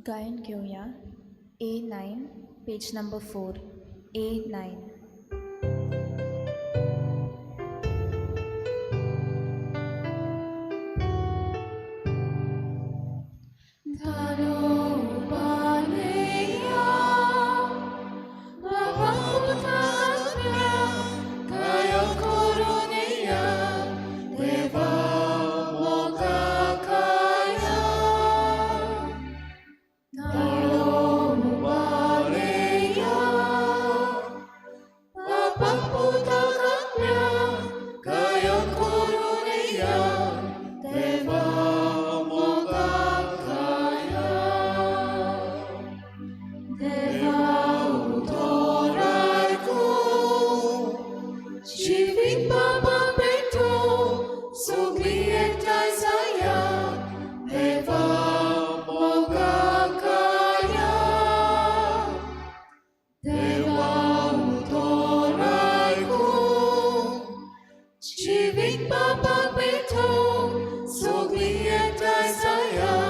गायन घेऊया A9 page number 4 A9. Bapa Beto, Sugli et Isaiah.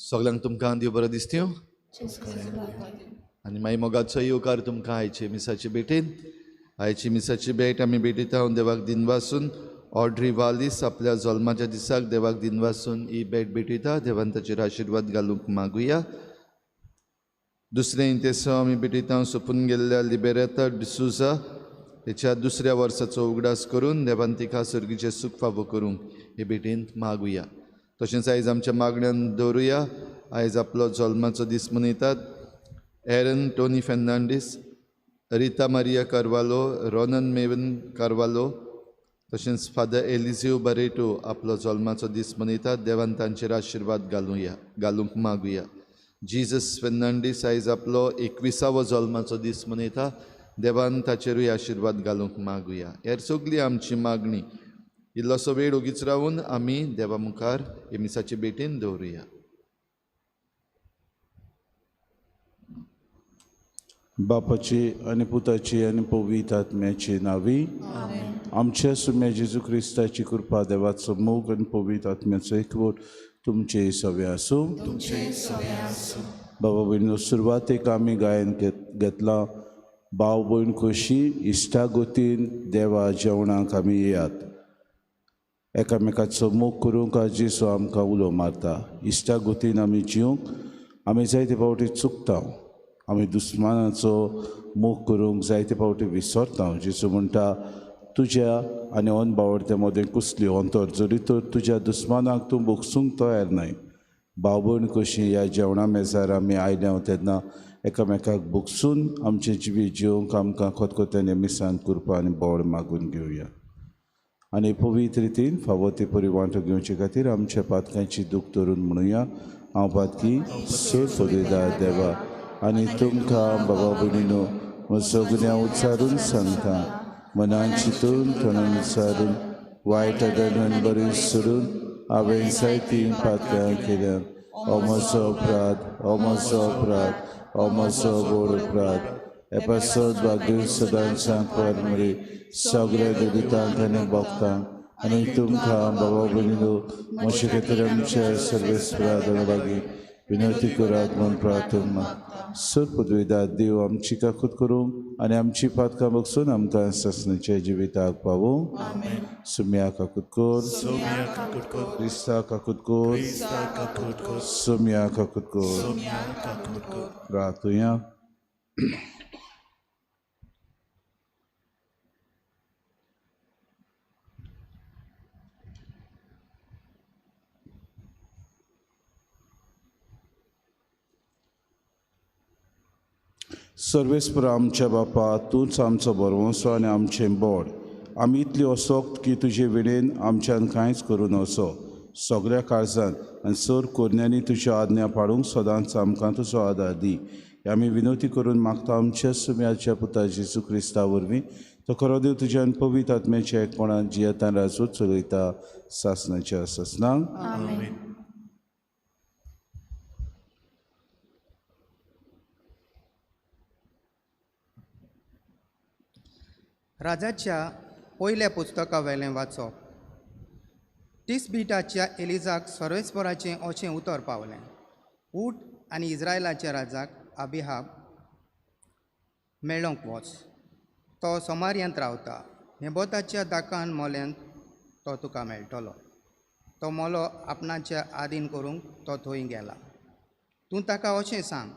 सगळ्यांक तुमकां देव बरो दिसत्यो आनी मागीर मोगाचो येवकार तुमकां आयचे मिसाचे भेटेन. आयची मिसाची भेट आमी भेटयता देवाक दिन वासून. ऑड्री वालीस आपल्या जल्माच्या दिसाक देवाक दिन वासून ही भेट भेटयता. देवान ताचेर आशिर्वाद घालूंक मागुया. दुसरें इंतेसो आमी भेटयता सोंपून गेल्ल्या लिबेरेता डिसुजा तेच्या दुसऱ्या वर्साचो उगडास करून देवान तिका सर्गीचें सूख फावो करूंक हे भेटेन मागुया. तशेंच आयज आमच्या मागण्यांत दवरुया. आयज आपलो जल्माचो दीस मनयतात एरन टोनी फेर्नांडीस, रिता मारिया कार्वालो, रोनन मेवन कार्वालो, तशेंच फादर एलिझिओ बरेटो आपलो जल्माचो दीस मनयतात. देवान तांचेर आशिर्वाद घालूंक मागुया. जिजस फेर्नांडीस आयज आपलो 21वा जल्माचो दीस मनयता. देवान ताचेरूय आशिर्वाद घालूंक मागुया. हेर सगळी आमची मागणी. इल्लोसो वेळ ओगीच रावन आमी देवा मुखार हे मिसाचे भेटेन दवरुया. बापाची आनी पुताची आनी पवित्र आत्म्याची नावी. आमच्या सुम्या जेजू क्रिस्ताची कृपा, देवाचो मोग आनी पवित्र आत्म्याचो एकवट तुमचे सवे आसूं. बाबा भयणीनो, सुरवातेक आमी गायन घेतलां भाव भयण कशी इश्टा गोतीन देवा जेवणाक आमी येयात. एकामेकाचो मोग करूंक जेजू आमकां उलो मारता. इश्टा गोतीन आमी जिवंक आमी जायते फावटी चुकता. आमी दुस्मानाचो मोग करूंक जायते फावटी विसरता. जेजू म्हणटा तुज्या आनी अनबावडत्या मदें कुसली अंतर जरी तर तुज्या दुस्मानाक तूं भोगसूंक तयार नाय. भाव भयण कशी ह्या जेवणा मेजार आमी आयल्या तेन्ना एकामेकाक भोगसून आमचे जिवी जिवंक आमकां खतखत्यान मिसान कृपा आनी बोड मागून घेवया. आनी पवित्र रितीन फावो ते परी वांटो घेवचे खातीर आमच्या पातकांची दूख धरून म्हणुया. हांव पातकी सोर पदवेदार देवा आनी तुमकां बाबा भयणीनो म्हज्या सगळ्या उच्चारून सांगता. मनान चिंतून तोंडान विचारून वायट आदरान बरें सोडून हांवें जायतीं पातकां केल्यात. हो म्हजो अपराध, हो म्हजो व्हड अपराध. हे पासत भाग्य सदांचांक परमरी सगळ्या दुतांक आनी भक्तांक आनी तुमकां बाबा भयणीनो म्हजे खातीर आमच्या सर्वेस्परा लागीं विनंती करात म्हूण प्रार्थना. सर पदवेदार देव आमची काकूत करूंक आनी आमची पातकां बगसून आमकां ससणेच्या जिविताक पावूंक. सुम्या काकूत कर, क्रिस्ता काकूत कर, सुम्या काकूत कर. प्रार्थुया. सर्वेस्पर आमच्या बापा, तूंच आमचो बरवंसो आनी आमचें बोड. आमी इतली असोक्त की तुजे वेळेन आमच्यान कांयच करूं नवसो. सगळ्या काळजान आनी सर कोरण्यांनी तुज्या आज्ञा पाळूंक सदांच आमकां तुजो आदार दी. आमी विनंती करून मागता आमच्या सुम्याच्या पुता जेजू क्रिस्ता वरवीं. तो खरो देव तुज्यान पवित्र आत्म्याच्या एकपणान जियेता राजूच चलयता सासणाच्या ससनाक. राजाच्या पयल्या पुस्तका वेलें वाचप. तिसबीटाच्या एलिजाक सर्वेस्पराचें अशें उतर पावलें. उठ आनी इस्रायलाच्या राजाक अबिहाब मेळोंक वच. तो सोमार्यांत रावता. नेबोताच्या दाकान मोल्यांत तो तुका मेळटलो. तो मोलो आपणाच्या आदीन करूंक तो थंय गेला. तूं ताका अशें सांग,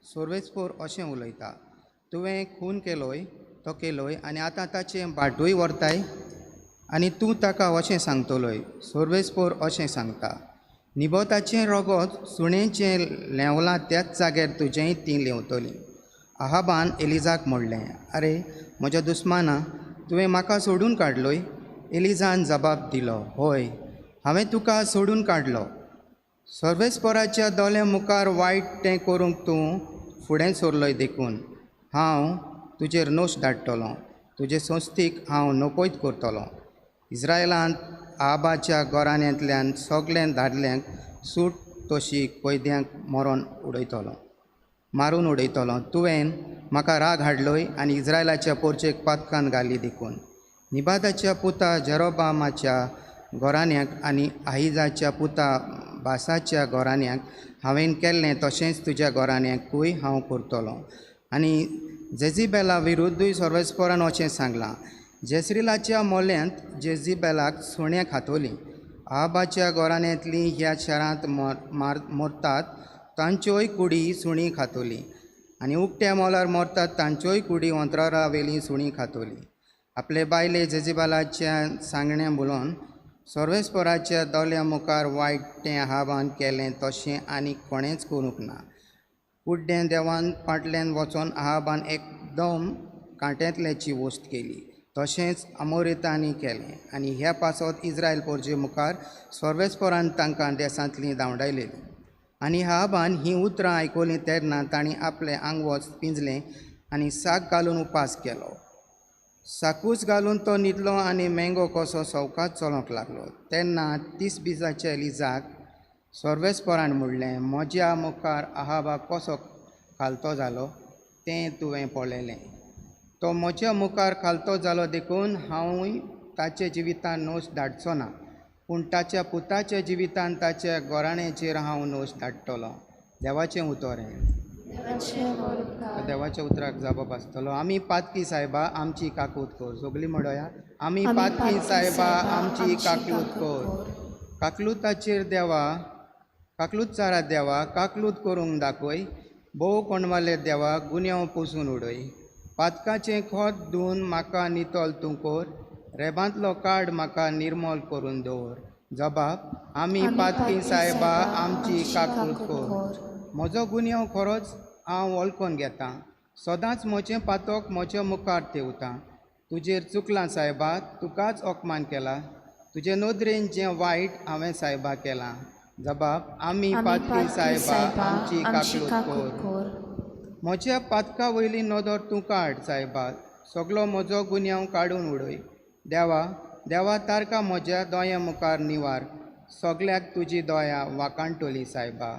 सर्वेस्पर अशें उलयता, तुवें खून केलोय तो केलोय आनी आतां ताचें भाटूय व्हरताय. आनी तूं ताका अशें सांगतलोय, सर्वेस्पर अशें सांगता, निबोताचें रगत सुणेचें लेवलां त्याच जाग्यार तुजेंय तीं लेवतलीं. अहाबान एलिजाक म्हणलें, आरे म्हज्या दुस्माना, तुवें म्हाका सोडून काडलोय. एलिजान जबाब दिलो, हय, हांवें तुका सोडून काडलो. सर्वेस्पराच्या दोल्या मुखार वायट तें करूंक तूं फुडें सरलोय देखून हांव तुजेर नोश धाडटलो. तुजे संस्थीक हांव नपयत करतलो. इस्रायलांत आहाबाच्या घराण्यांतल्यान सगळ्या दादल्यांक सूट तशी कैद्यांक मारून उडयतलो. तुवें म्हाका राग हाडलोय आनी इस्रायलाच्या पोरचेक पातकान घाली देखून. निबाताच्या पुता जेरोबामाच्या घराण्यांक आनी आहिजाच्या पुता बासाच्या गोरान्यांक हांवें केल्लें तशेंच तुज्या गोरान्यांकूय हांव करतलों. आनी जेझिबेला विरुद्धूय सर्वेस्परान अशें सांगलां. जेस्रिलाच्या मोल्यांत जेझिबेलाक सुण्या खातोलीं. आहाबाच्या गोरान्यांतलीं ह्या शारांत मरतात तांच्योय कुडी सुणीं खातोलीं. आनी उक्त्या मोलार मरतात तांच्योय कुडी अंतरारा वेलीं सुणीं खातोलीं. आपले बायले जेझिबेलाच्या सांगण्यां बोलोवन सर्वेस्पराच्या दोल्या मुखार वायट तें आहाबान केलें तशें आनी कोणेंच करूंक ना. कुड्डें देवान फाटल्यान वचोन आहाबान एकदम कांट्यांतल्याची वोस्त केली. तशेंच अमोरेतांनी केलें आनी ह्या पासत इस्रायल पोरजे मुखार सर्वेस्परान तांकां देसांतलीं धांवडायलेलीं. आनी आहाबान हीं उतरां आयकोलीं तेन्ना ताणीं आपलें आंगवच पिंजलें आनी साक घालून उपास केलो. साकूच घालून तो न्हिदलो आनी मेंगो कसो सवकात चलोंक लागलो. तेन्ना 30 दिसाच्या एलिजाक सर्वेस्परान म्हणलें, म्हज्या मुखार आहाबाक कसो खालतो जालो तें तुवें पळयलें. तो म्हज्या मुखार खालतो जालो देखून हांवूय ताचे जिवितान नोश धाडचो ना, पूण ताच्या पुताच्या जिवितान ताच्या गोराणेचेर हांव नोश धाडटलो. देवाचें उतर हें. देवाच्या उतराक जाप आसतलो. आमी पातकी सायबा आमची काकूट कोर. सगळीं म्हणया, आमी पातकी सायबा आमची काकूट कोर. काकलुताचेर देवा, काकलुतचारा देवा, काकलूत करूंक दाखय. भोव कोणवाले देवा, गुन्यांव पुसून उडय. पातकाचें खोत धुवन म्हाका नितोल तूं कोर. रेबांतलो काड म्हाका निर्मोल करून दवर. जबाब, आमी पातकी सायबा आमची काकूट कोर. म्हजो गुन्यांव खरोच हांव वळखून घेतां. सदांच म्हजें पातक म्हज्या मुखार तेवतां. तुजेर चुकलां सायबा, तुकाच अपमान केला. तुजे नदरेन जें वायट हांवें सायबा केलां. जबाब, आमी पातकी सायबा आमची काकूट कोर. म्हज्या पातका वयली नदर तूं काड सायबा. सगळो म्हजो गुन्यांव काडून उडय. देवा तारका म्हज्या दोया मुखार निवार. सगळ्याक तुजी दोया वाकाणटली सायबा.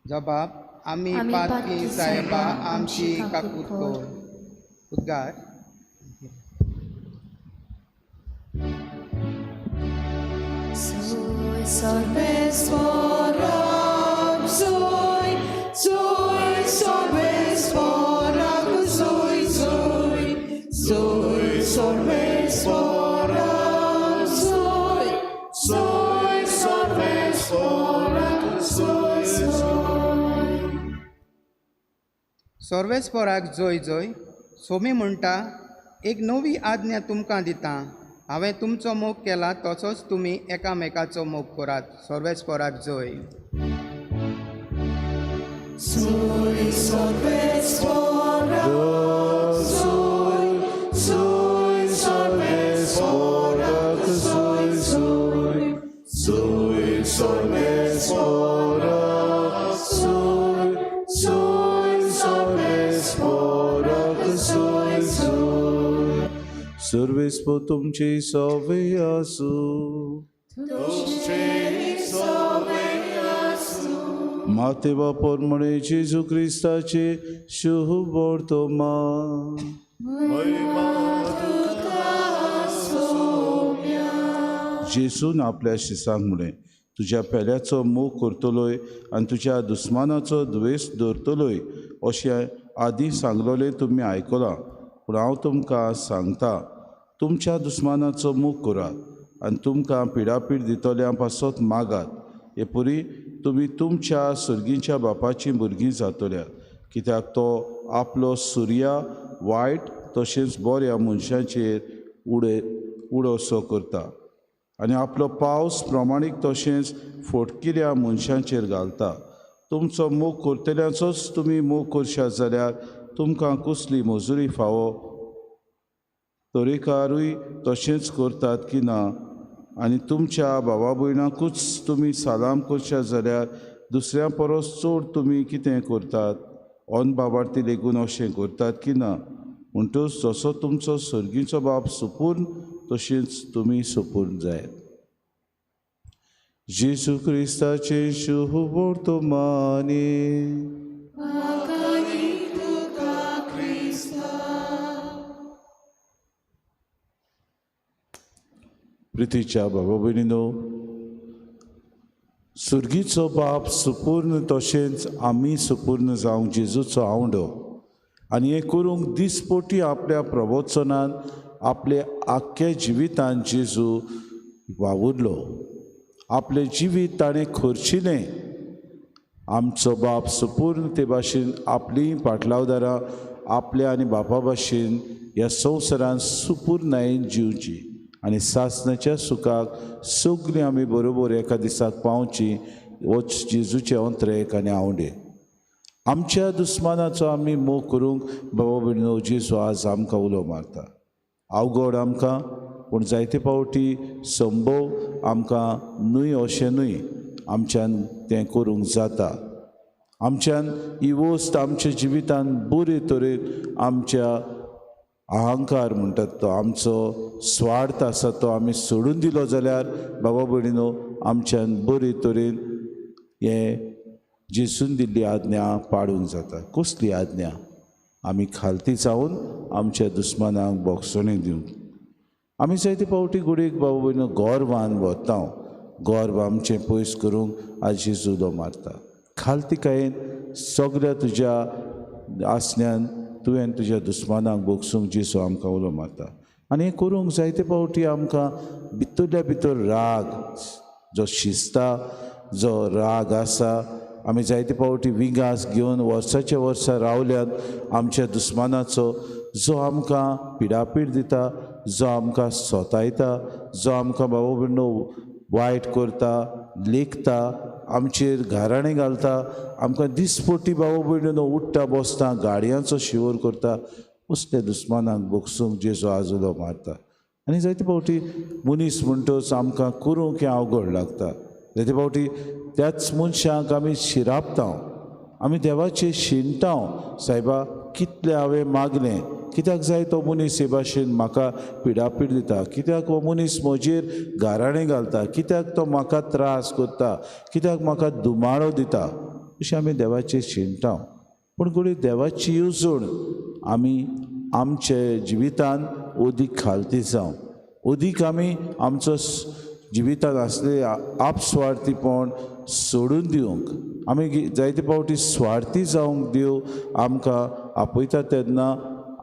जबाब, आमी पातकी सायबा आमची काकूट कोर. उद्गार. सर्वेस्पराक जय जय. सोमी म्हणटा, एक नवी आज्ञा तुमकां दितां. हांवें तुमचो मोग केला तसोच तुमी एकामेकाचो मोग करात. सर्वेस्पराक जय. सर्वेस्पो तुमची सवे आसूं. मातेवा पोरमणे जेजू क्रिस्ताचे शुभ वर्तमान. जेसून आपल्या शिसांक म्हणे, तुज्या पेल्याचो मोग करतलोय आनी तुज्या दुस्मानाचो द्वेश दवरतलोय अशें आदीं सांगलोलें तुमी आयकलां. पूण हांव तुमकां सांगता, तुमच्या दुस्मानाचो मोग करात आनी तुमकां पिडापीड दितल्या पासत मागात. हे परी तुमी तुमच्या सर्गीच्या बापाची भुरगीं जातल्यात. कित्याक तो आपलो सुर्या वायट तशेंच बऱ्या मनशांचेर उडोसो करता आनी आपलो पावस प्रमाणीक तशेंच फोटकिऱ्या मनशांचेर घालता. तुमचो मोग करतल्यांचोच तुमी मोग करशात जाल्यार तुमकां कसली मजुरी फावो? तरेकारूय तशेंच करतात की ना? आनी तुमच्या भावा भयणाकूच तुमी सालाम करशात जाल्यार दुसऱ्यां परस चड तुमी कितें करतात? अन बाबार्थी लेगून अशें करतात की ना? म्हणटच जसो तुमचो सर्गीचो बाप सुपूर्ण तशेंच तुमी सुपूर्ण जायात. जेजू क्रिस्ताचे शुभ वर्तमाने. प्रितीच्या भावा भयणीनो, सुर्गीचो बाप सुपूर्ण तशेंच आमी सुपूर्ण जावंक जेजूचो आवडो आनी हें करूंक दिसपोटी आपल्या प्रवचनान आपले आख्या जिवितान जेजू वावुरलो. आपलें जिवीत ताणें खर्चिलें. आमचो बाप सुपूर्ण ते भाशेन आपलीं पाटलावदारां आपल्या आनी बापा भाशेन ह्या संवसारान सुपूर्णायेन जिवची आनी सासणाच्या सुखाक सगळीं आमी बरोबर एका दिसाक पावची होच जेजूचे अंतरेक आनी आवडे. आमच्या दुस्मानाचो आमी मोग करूंक बाबा भयणीनो जेजू आज आमकां उलो मारता. अवघड आमकां पूण जायते फावटी संभव आमकां न्हय अशें न्हय आमच्यान तें करूंक जाता. आमच्यान ही वस्त आमच्या जिवितान बरे तरेन आमच्या अहंकार म्हणटात तो आमचो स्वार्थ आसा तो आमी सोडून दिलो जाल्यार बाबा भयणीनो आमच्यान बरे तरेन हें जेजून दिल्ली आज्ञा पाळूंक जाता. कसली आज्ञा? आमी खालती जावन आमच्या दुस्मानांक बोगसोणी दिवंक. आमी जायते फावटी गुडेक बाबा भयणीनो गोरवान वता. गोरव आमचें पयस करूंक आज जेजू उलो मारता. खालतीकायेन सगळ्या तुज्या आसण्यान तुवें तुज्या दुस्मानाक बोगसूंक जेजू आमकां उलो मारता. आनी हें करूंक जायते फावटी आमकां भितरल्या भितर राग जो शिस्ता जो राग आसा आमी जायते फावटी विगास घेवन वर्साच्या वर्सा रावल्यात आमच्या दुस्मानाचो जो आमकां पिडापीड दिता, जो आमकां सोतायता, जो आमकां बाबा भयणीनो वायट करता, लेखता, आमचेर घाराणें घालता, आमकां दिसपोटी बाबा भयणीनो उठ्ठा बसता गाडयांचो शिवर करता. असले दुस्मानाक बोगसूंक जेजू आज उलो मारता. आनी जायते फावटी मनीस म्हणटच आमकां करूंक हें अवघड लागता. जायते फावटी त्याच मनशाक आमी शिरापता, आमी देवाचेर शिंणटा. सायबा कितलें हांवें मागलें, कित्याक जाय तो मनीस हे भाशेन म्हाका पिडापीड दिता, कित्याक हो मनीस म्हजेर गाराणें घालता, कित्याक तो म्हाका त्रास करता, कित्याक म्हाका दुमाळो दिता, अशें आमी देवाचेर शिंणटा. पूण घडये देवाची येवजण आमी आमचे जिवितान ओदीक खालती जावं, ओदीक आमी आमचो जिवितान आसले आपस्वार्थीपण सोडून दिवंक. आमी जायते फावटी स्वार्थी जावंक देव आमकां आपयता तेन्ना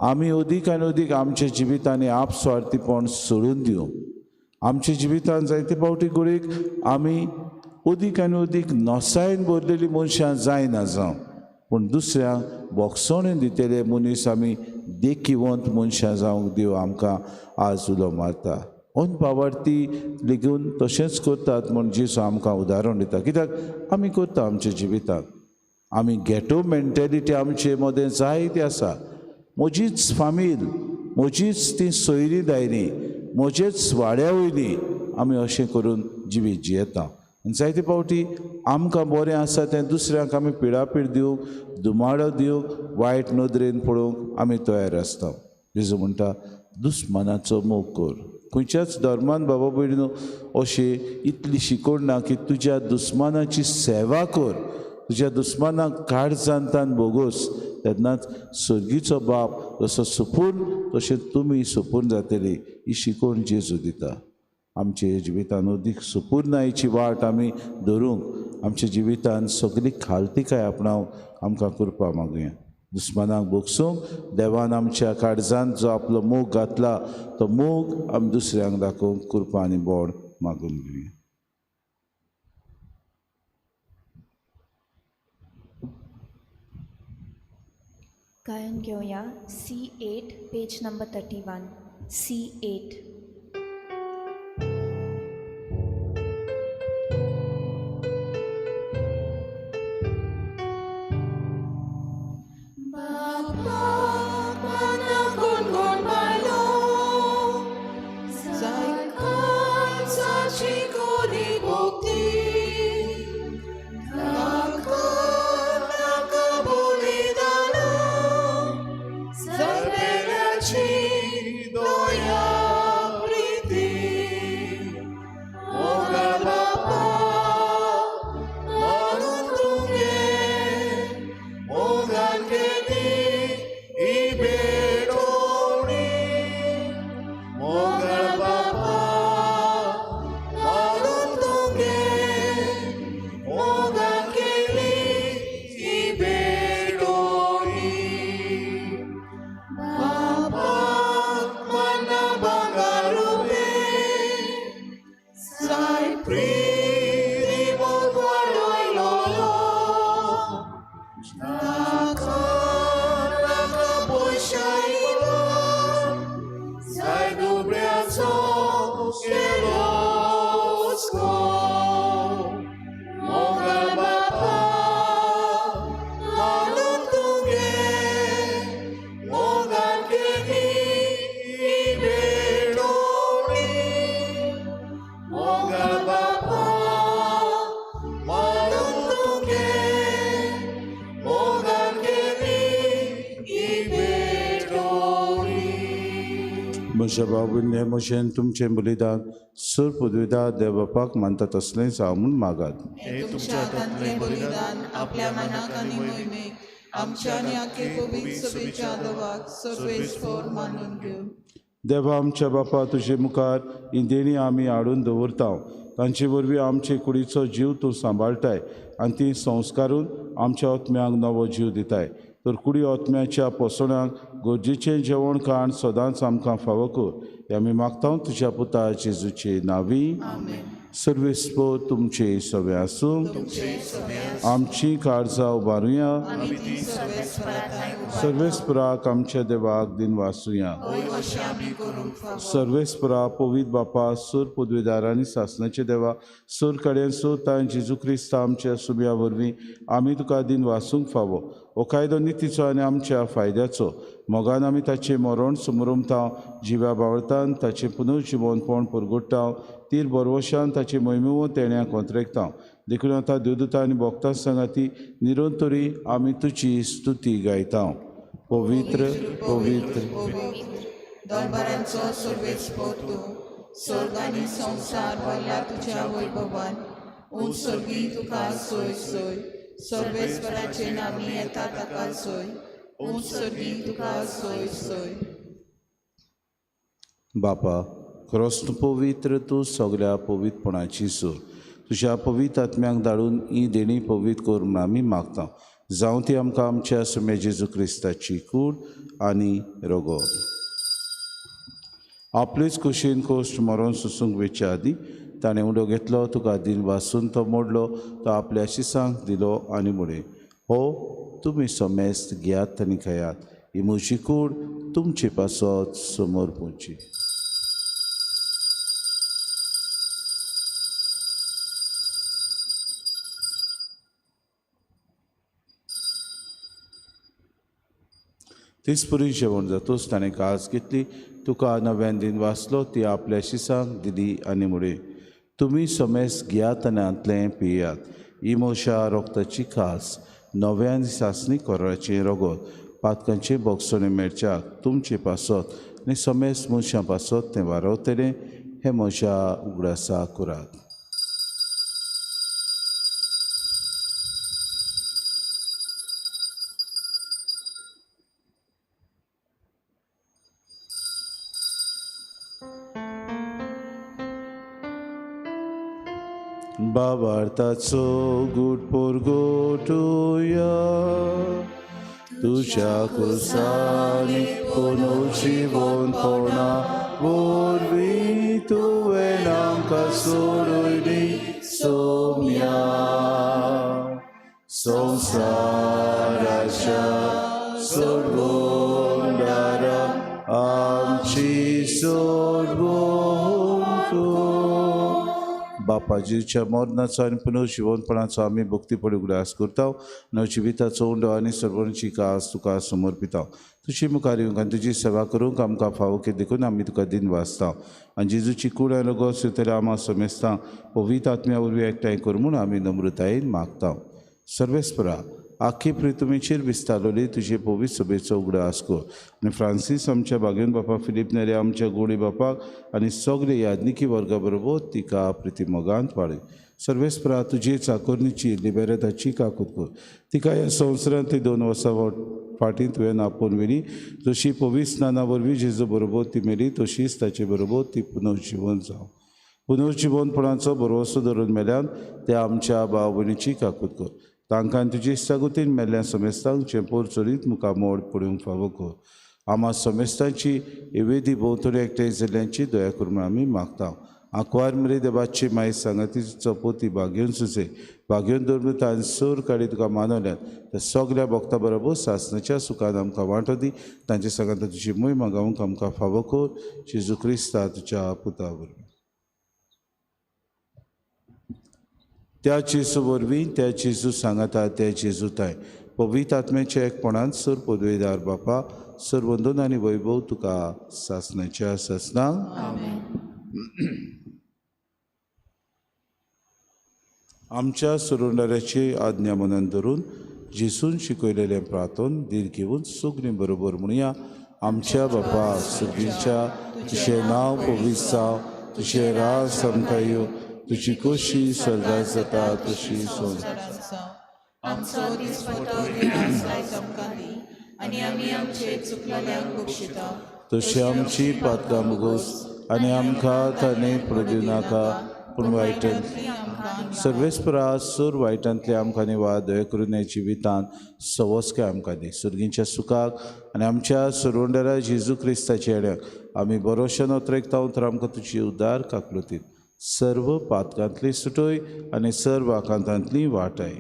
आमी अदीक आनी अदीक आमच्या जिवितांनी आपस्वार्थीपण सोडून दिवंक. आमच्या जिवितान जायते फावटी घडयेक आमी अदीक आनी अदीक नोसायेन भरलेलीं मनशां जायना जावं, पूण दुसऱ्यांक बोगसोणें दितेले मनीस आमी देखीवंत मनशां जावंक देव आमकां आज उलो मारता. अंध पावार्थी लेगून तशेंच करतात म्हूण जेजू आमकां उदाहरण दिता. कित्याक आमी करता आमच्या जिवितांत आमी गॅटो मेंटेलिटी आमचे मदें जायती आसा. म्हजीच फामील, म्हजीच ती सोयरी दायरी, म्हजेच वाड्या वयली आमी अशें करून जिवीत जियेता. जायते फावटी आमकां बरें आसा तें दुसऱ्यांक आमी पिडापीड दिवंक, दुमाळो दिवंक, वायट नदरेन पळोवंक आमी तयार आसता. जेजू म्हणटा दुस्मानाचो मोग कर. खंयच्याच धर्मान बाबा भयणीनो अशें इतली शिकवण ना की तुज्या दुस्मानाची सेवा कर, तुज्या दुस्मानाक काळजांतान बोगोस, तेन्नाच सर्गीचो बाप जसो सुपूर्ण तशें तुमी सुपूर्ण जातली ही शिकवण जेजू दिता. आमचे जिवितान अदीक सुपूर्णायेची वाट आमी धरूंक आमच्या जिवितान सगळी खालतीकाय आपणावंक आमकां करपा मागुया. दुस्मानाक बोगसूंक देवान आमच्या काळजांत जो आपलो मोग घातला तो मोग आमी दुसऱ्यांक दाखोवंक कृपा आनी बोड मागून घेवया. गायन घेवया C8 page number 31. C8. Doya म्हज्या बाबून हे भशेन तुमचें बलिदान सूर पदवीदार देवबापाक मानता तसलेंच हांव म्हूण मागात. हे तुमच्या हातांतलें बलिदान आपल्या मनाक आनी मोहिमेक आमच्या आनी आख्खे पवित्र सभेच्या आदवाक सर्वेस्पर मानून घेवन. देवा आमच्या बापा तुजे मुखार ही देणी आमी हाडून दवरता. तांचे वरवीं आमचे कुडीचो जीव तूं सांबाळटाय आनी ती संस्कारून आमच्या आत्म्याक नवो जीव दिताय. तर कुडी आत्म्याच्या पोसणाक गरजेचें जेवण खाण सदांच आमकां फावो कर. हें आमी मागता तुज्या पुता जेजूचे नांवी. सर्वेस्पर तुमचे सवे आसूं. आमची काळजां उबारुया. सर्वेस्पराक आमच्या देवाक दिन वासुया. सर्वेस्परा पवित्र बापा सूर पदवीदारांनी सासणाचे देवा सूर कडेन सूर तांय जेजू क्रिस्ता आमच्या सुब्या वरवीं आमी तुका दिन वासूंक फावो. हो कायदो नितीचो आनी आमच्या फायद्याचो. मोगान आमी ताचें मरण समरुमता जिव्या बावळतान ताचें पुनर्जिवनपण परगट्टा. तीर बरवशान ताची मोहिमेव तेण्याक कोंत्रेकता. देखून आतां देवदूतां आनी भोक्तां सांगाती निरंतरी आमी तुजी स्तुती गायता. पवित्र पवित्र दरबारांचो सर्वेस्पर तूं. स्वर्ग आनी संवसार भरला तुज्या वैभवान. उंच सर्गी तुका सोय सोय. सर्वेस्पराचे नामी येता ताका सोय. उंच सर्गी तुका सोय सोय. बापा खरोच तूं पवित्र. तूं सगळ्या पवित्रपणाची सोय. तुज्या पवित्र आत्म्याक धाडून ही देणी पवित्र कर म्हूण आमी मागता. जावं ती आमकां आमच्या सुमे जेजू क्रिस्ताची कूड आनी रगत. आपलेच कुशीन कोश्ट मरण सुसूंक वेच्या आदी ताणें उडो घेतलो. तुका दिन वासून तो मोडलो. तो आपल्या शिसांक दिलो आनी मुडे हो तुमी समेस्त घेयात आनी खायात. ही म्हजी कूड तुमचे पासत समोर पोवची. तिसपुरी जेवण जातूच ताणें कास घेतली. तुका नव्यान दिन वाचलो. ती आपल्या शिसांक दिली आनी मुडे तुमी समेस्त घेयात आनी आंतलें पियात. ही म्हज्या रोगताची खास नव्यान सासणी कोराचें रगत पातकांचे बोगसोने मेळच्याक तुमचे पासत आनी समेस्त मनशां पासत तें वारवतलें. हें म्हज्या उगडासा करात. बाबार्थाचो गूट पोरगोटुया. तुझ्या कुसानी पुनर्जीवनपणा वरवीं तुवें आमकां सोडूनी सोम्या. संवसाराच्या सोडगोंडारा आमची सोडगोण कर. बापाजीच्या मरणाचो आनी पुनर्जीवनपणाचो आमी भक्तीपडी उगडास करता. नवजिविताचो उंडो आनी सर्वांची कास तुका समर्पिता. तुजी मुखार येवंक आनी तुजी सेवा करूंक आमकां फावो केली देखून आमी तुका दिन वाचता. आनी जेजूची कूड आनी रगत सुतले आमां समेस्तां पवित्र आत्म्या वरवीं एकठांय कर म्हूण आमी नम्रतायेन मागता. सर्वेस्परा आख्खी प्रितुमेचेर विस्तारलेली तुजे पवित्र सभेचो उगडास कर. आनी फ्रांसीस आमच्या बागेन बापा फिलीप नेरे आमच्या गोडी बापाक आनी सगळे यादनिकी वर्गा बरोबर तिका प्रितीमोगांत वाडय. सर्वेस्परा तुजे चाकोरणीची लिबेरेताची काकूत कर. तिका ह्या संवसारांत ती 2 वर्सां फाटीं तुवें आपोवन व्हेली. जशी पवित्र स्नाना वरवीं जेजू बरोबर ती मेली तशीच ताचे बरोबर ती पुनर्जीवन जावं. पुनर्जीवनपणाचो भरवसो धरून मेल्यान त्या आमच्या भाव भयणीची काकूत कर. तांकां तुजी इश्टागुतीन मेल्ल्या समेस्तांक चेंपोर चोरीत मुखामोड पडूंक फावो कर. आम्हा समेस्तांची एवेदी भोंवतणी एकठांय जाल्ल्यांची दया करून आमी मागता. आंकवार मरे देवाची माय सांगातीचो पोती भाग्योन सुसे भाग्योन दवरून तांणी सोर काडी तुका मानवल्यात त्या सगल्या भक्तां बरोबर सासणाच्या सुखान आमकां वांटो दी तांचे सांगात तुजी मोहीम गावूंक आमकां फावो कर जेजू क्रिस्ता तुज्या पुता बरोबर त्या जेजू वरवीं त्या जेजू सांगाता त्या जेजू ताय पवित्र आत्म्याच्या एकपणान सर पदवेदार बापा सर वंदन आनी वैभव तुका सासणाच्या ससनांक आमच्या सुरोंडाऱ्याची आज्ञा मनान धरून जेसून शिकयलेलें प्रार्थन दीर घेवन सगलीं बरोबर म्हणुया आमच्या बापा सुगीच्या तुजें नांव पवित्र जावं तुजें राज आमकां येवं तुजी कशी स्वर्गांत जाता तशी आमचो दिसपतो गिरास आयज आमकां दी आनी आमी आमचे चुकलेल्यांक बक्षिता तशी आमची पातकां मुगोस आनी आमकां ताणे पडूं नाका पूण वायटांतली सर्वेस्परा सूर वायटांतले आमकां निवाद दय करून जिवितांत सवस्के आमकां दी सुर्गीच्या सुखाक आनी आमच्या सुरोंडरा जेजू क्रिस्ताच्या येड्याक आमी बरोशेन उतरेकता उतर आमकां तुजी उदार काकलुतीत सर्व पातकांतली सुटोय आनी सर्व आकांतांतली वाटाय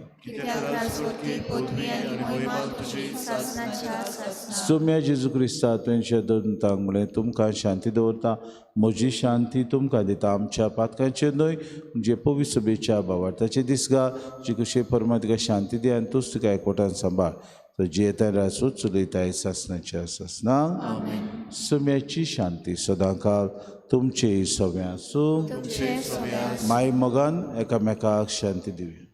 सोम्या जेजू क्रिस्ता तुमच्या दोतांक म्हळें तुमकां शांती दवरता म्हजी शांती तुमकां दिता आमच्या पातकांचे न्हय म्हणजे पवित्र सभेच्या भावार्थाचे दिसगा जी कशी परमा तुका शांती दी आनी तूंच तुका एकवटान सांबाळ तो जियेताय रासू चलयताय सासणाच्या सासनांक सोम्याची शांती सदांकाळ तुमचे सव्या आसूं माय मगन एकामेकाक शांती दिवया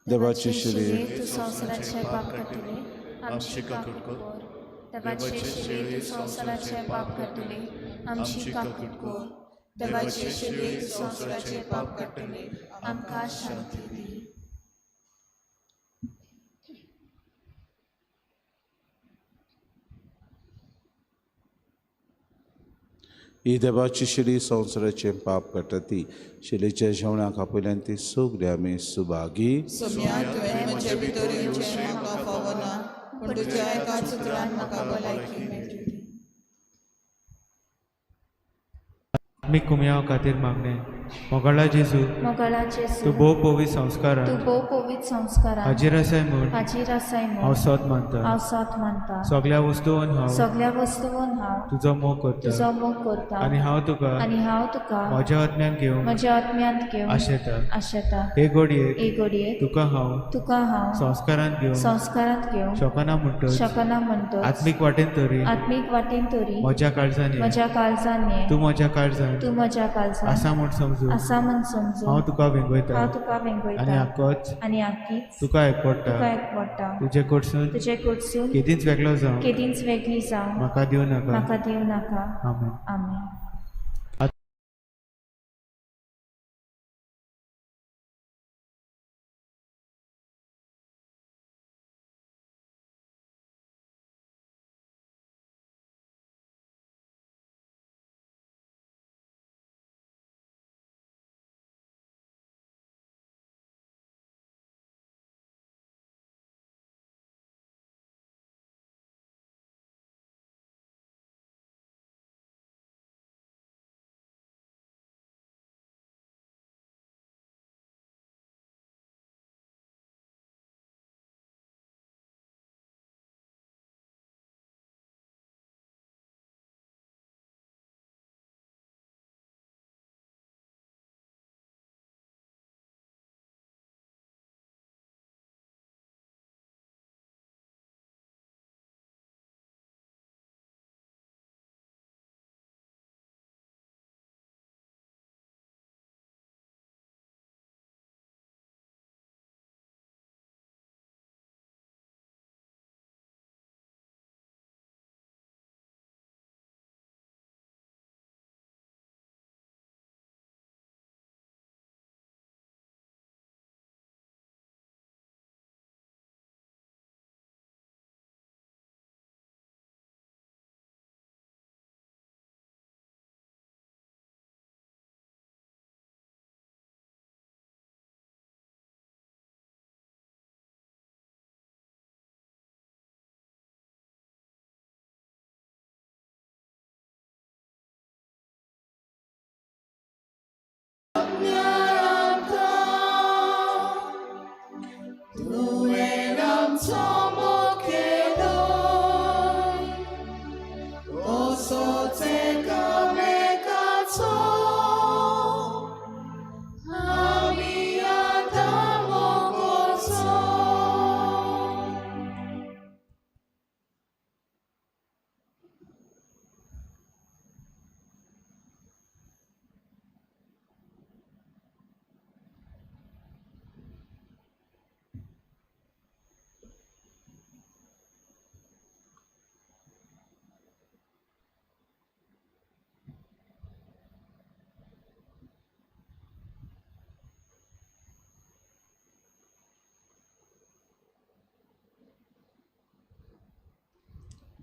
देवाची शिरी तू संवसाराचे पाप काटिले आमची काकूट कोर देवाचे शिरी तू संवसाराचे पाप काटिले आमची काकूट कोर देवाचे शिरी तू संवसाराचे पाप काटिले आमकां शांती दी ही देवाची शिडी संवसाराचे पाप काटती शिलेच्या जेवणाक आपयल्यान ती सगळी आमी सुभागी सोम्या तुवें म्हजे भितर येवचें म्हाका फावो ना पूण तुज्या एका उतरान म्हाका भलायकी मेळटली आत्मीक कुमया खातीर मागणें मोगाळा जेजू मोगाळा जेजू तूं भोव पवी संस्कारान तू भोव पवित्र संस्कारान हाजीर आसाय म्हूण हाजीर आसाय हांव म्हूण सोत मानता हांव सोत मानता सगल्या वस्तूंन हांव सगल्या वस्तूंन हांव तुजो मोग करता तुजो मोग करता आनी हांव तुका आनी हांव तुका म्हज्या आत्म्यान घेवन म्हज्या आत्म्यांत घेवन आशेता आशेता हे घडयेक एक घडयेक तुका हांव तुका हांव संस्कारान घेवन संस्कारांत घेवन शोकना म्हणटच शकना म्हणटो आत्मीक वाटेन तरी आत्मीक वाटेन तरी म्हज्या काळजांनी म्हज्या काळजान ये तूं म्हज्या काळजान तूं म्हज्या काळजान आसा म्हूण समजून आसा म्हूण समजून हांव तुका वेंगयता हांव तुका आनी वेंगयता आक्कोच आनी आख्खीच तुका एकवडटा तुका एकवडटा तुजे कडसून तुजे कडसून केदींच वेगळो जावं केदींच वेगळी जावं म्हाका दिवं नाका म्हाका दिवं नाका आमेन आमेन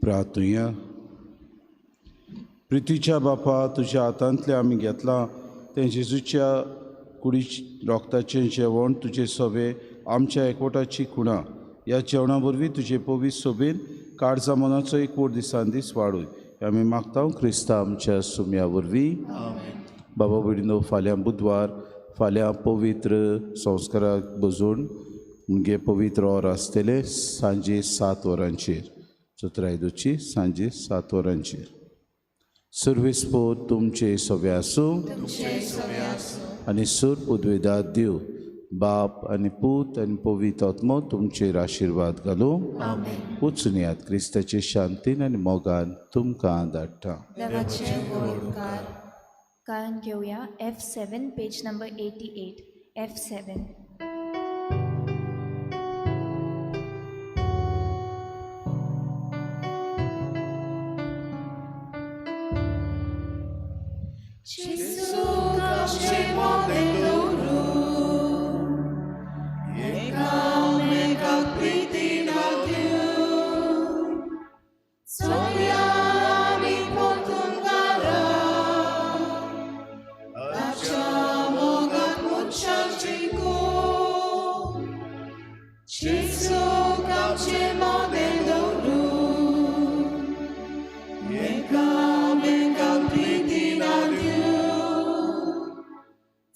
प्रार्थुया. प्रितीच्या बापा, तुज्या हातांतले आमी घेतलां तें जेजूच्या कुडी रोगताचें जेवण तुजे सोबे आमच्या एकवटाची खुणा ह्या जेवणा वरवीं तुजे पवित्र सोबेन काळजा मनाचो एकवट दिसान दीस वाडूय. आमी मागता क्रिस्ता आमच्या सुम्या वरवीं. बाबा भयणीनो, फाल्यां बुधवार, फाल्यां पवित्र संस्काराक बजून मुगे पवित्र और आसतले सांजे 7 वरांचेर, चतुरायदोची सांजे 7 वरांचेर. सर्वेस्पोर तुमचे सोबे आसूं आनी सर्व उद्वेदात दिव बाप आनी पूत आनी पवित्र आत्मो तुमचेर आशिर्वाद घालूं. वचून येयात. क्रिस्ताचे शांतीन आनी मोगान तुमकां धाडटा. देवाचे उपकार. गायन घेऊया F7 page number 88. F7.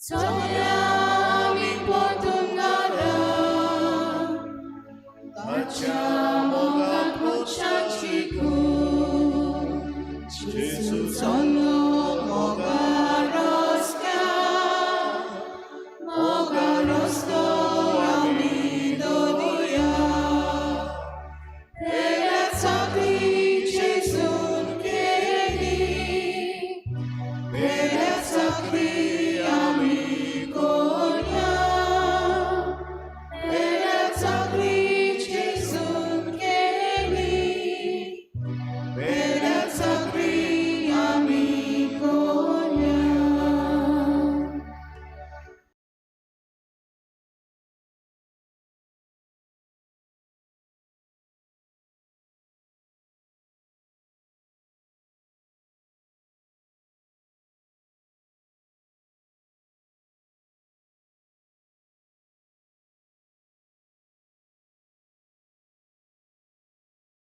Sonia